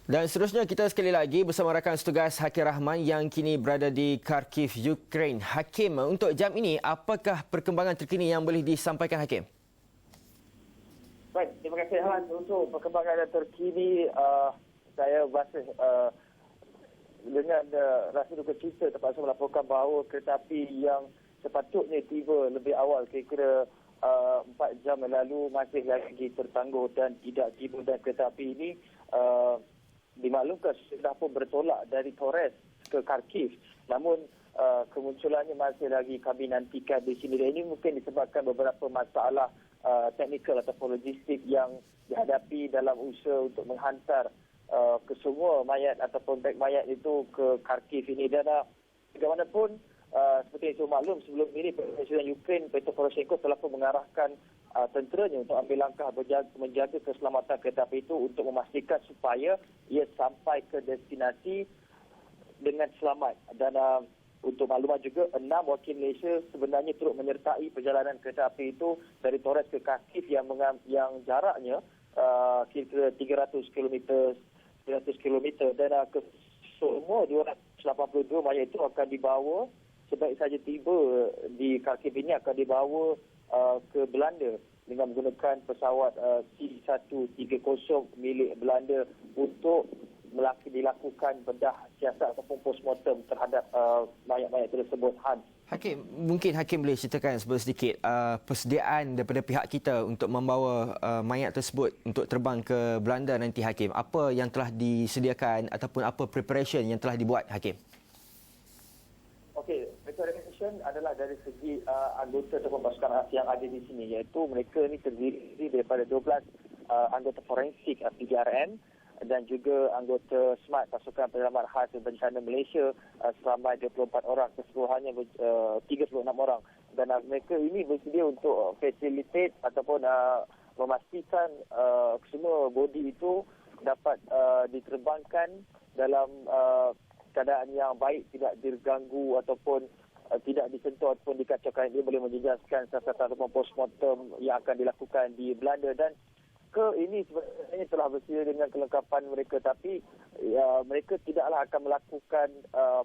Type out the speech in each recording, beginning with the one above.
Dan seterusnya kita sekali lagi bersama rakan setugas Hakim Rahman yang kini berada di Kharkiv, Ukraine. Hakim, untuk jam ini, apakah perkembangan terkini yang boleh disampaikan Hakim? Baik, terima kasih Han. Untuk perkembangan terkini, saya masih dengan rasa duka cita terpaksa melaporkan bahawa kereta api yang sepatutnya tiba lebih awal, kira-kira 4 jam lalu masih lagi tertangguh dan tidak tiba, dan kereta api ini dimaklumkan sudah pun bertolak dari Torres ke Kharkiv. Namun kemunculannya masih lagi kami nantikan di sini. Dan ini mungkin disebabkan beberapa masalah teknikal ataupun logistik yang dihadapi dalam usaha untuk menghantar kesemua mayat ataupun beg mayat itu ke Kharkiv ini. Dan bagaimanapun seperti itu maklum, sebelum ini Presiden Ukraine Petro Poroshenko telah pun mengarahkan tenteranya untuk ambil langkah menjaga keselamatan kereta api itu untuk memastikan supaya ia sampai ke destinasi dengan selamat. Dan untuk maklumat juga, 6 wakil Malaysia sebenarnya turut menyertai perjalanan kereta api itu dari Torres ke Kharkiv yang jaraknya kira-kira 300 km. Dan semua 282 mayat itu akan dibawa, sebaik saja tiba di Kharkiv ini, akan dibawa ke Belanda dengan menggunakan pesawat C-130 milik Belanda untuk dilakukan bedah siasat ataupun postmortem terhadap mayat-mayat tersebut. Hakim, mungkin Hakim boleh ceritakan sedikit persediaan daripada pihak kita untuk membawa mayat tersebut untuk terbang ke Belanda nanti, Hakim. Apa yang telah disediakan ataupun apa preparation yang telah dibuat, Hakim? Okey, preparation adalah dari segi anggota ataupun pasukan yang ada di sini, iaitu mereka ini terdiri daripada 12 anggota forensik PDRN dan juga anggota SMART, Pasukan Penyelamat Khas Bencana Malaysia, seramai 24 orang, keseluruhannya 36 orang. Dan mereka ini bersedia untuk facilitate ataupun memastikan semua bodi itu dapat diterbangkan dalam keadaan yang baik, tidak diganggu ataupun tidak disentuh ataupun dikacaukan. Dia boleh menjejaskan siasatan ataupun postmortem yang akan dilakukan di Belanda. Dan ini sebenarnya telah bersedia dengan kelengkapan mereka, tapi mereka tidaklah akan melakukan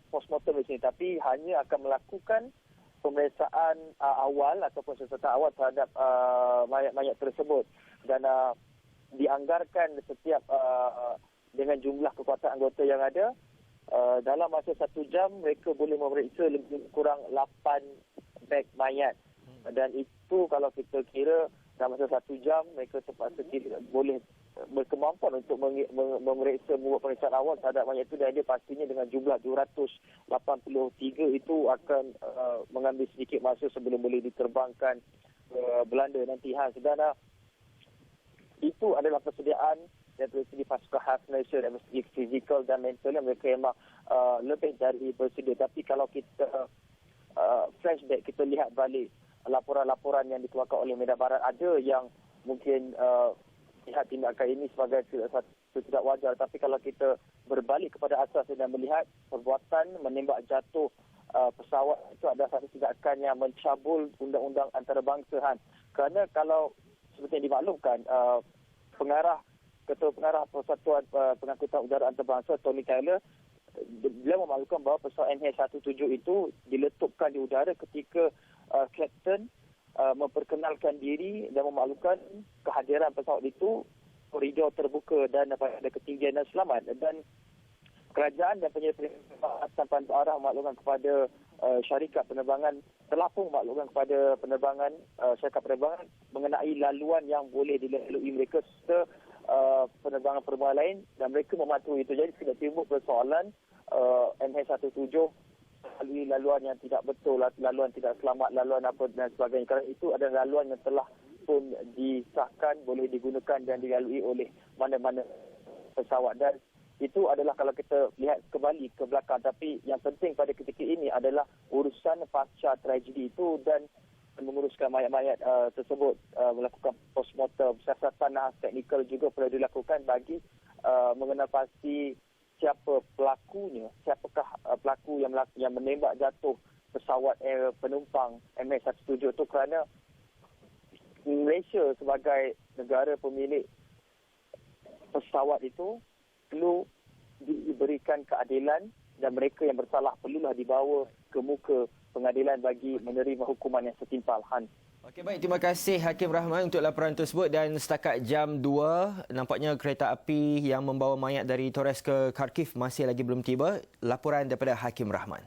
postmortem di sini, tapi hanya akan melakukan pemeriksaan awal ataupun siasatan awal terhadap mayat-mayat tersebut. Dan dianggarkan setiap dengan jumlah kekuatan anggota yang ada, dalam masa 1 jam mereka boleh memeriksa lebih kurang 8 beg mayat. Dan itu kalau kita kira dalam masa 1 jam mereka terpaksa boleh berkemampuan untuk memeriksa, membuat pemeriksaan awal terhadap mayat itu. Dan dia pastinya dengan jumlah 283 itu akan mengambil sedikit masa sebelum boleh diterbangkan ke Belanda nanti. Dan itu adalah persediaan dari segi pasukan khas Malaysia, dari segi fizikal dan mental mereka memang lebih dari bersedia. Tapi kalau kita flashback, kita lihat balik laporan-laporan yang dikeluarkan oleh Medan Barat, ada yang mungkin lihat tindakan ini sebagai tidak wajar. Tapi kalau kita berbalik kepada asas dan melihat perbuatan menembak jatuh pesawat itu adalah satu tindakan yang mencabul undang-undang antarabangsa. Kerana kalau seperti yang dimaklumkan, Ketua Pengarah Persatuan Pengangkutan Udara Antarabangsa, Tony Taylor, beliau memaklumkan bahawa pesawat MH17 itu diletupkan di udara ketika Kapten memperkenalkan diri dan memaklumkan kehadiran pesawat itu koridor terbuka dan pada ketinggian dan selamat. Dan kerajaan dan penyelidikan tanpa arah memaklumkan kepada syarikat penerbangan, telah pun memaklumkan kepada syarikat penerbangan mengenai laluan yang boleh dilalui mereka serta penerbangan lain, dan mereka mematuhi itu. Jadi tidak timbul persoalan MH17 melalui laluan yang tidak betul, laluan tidak selamat, laluan apa dan sebagainya. Kerana itu adalah laluan yang telah pun disahkan boleh digunakan dan dilalui oleh mana-mana pesawat. Dan itu adalah kalau kita lihat kembali ke belakang. Tapi yang penting pada ketika ini adalah urusan pasca tragedi itu dan menguruskan mayat-mayat tersebut, melakukan postmortem. Siasatan teknikal juga perlu dilakukan bagi mengenal pasti siapa pelakunya, siapakah pelaku yang menembak jatuh pesawat penumpang MH17 itu. Kerana Malaysia sebagai negara pemilik pesawat itu perlu diberikan keadilan dan mereka yang bersalah perlulah dibawa ke muka pengadilan bagi menerima hukuman yang setimpal. Han. Okey, baik, terima kasih Hakim Rahman untuk laporan tersebut. Dan setakat jam 2, nampaknya kereta api yang membawa mayat dari Torres ke Kharkiv masih lagi belum tiba. Laporan daripada Hakim Rahman.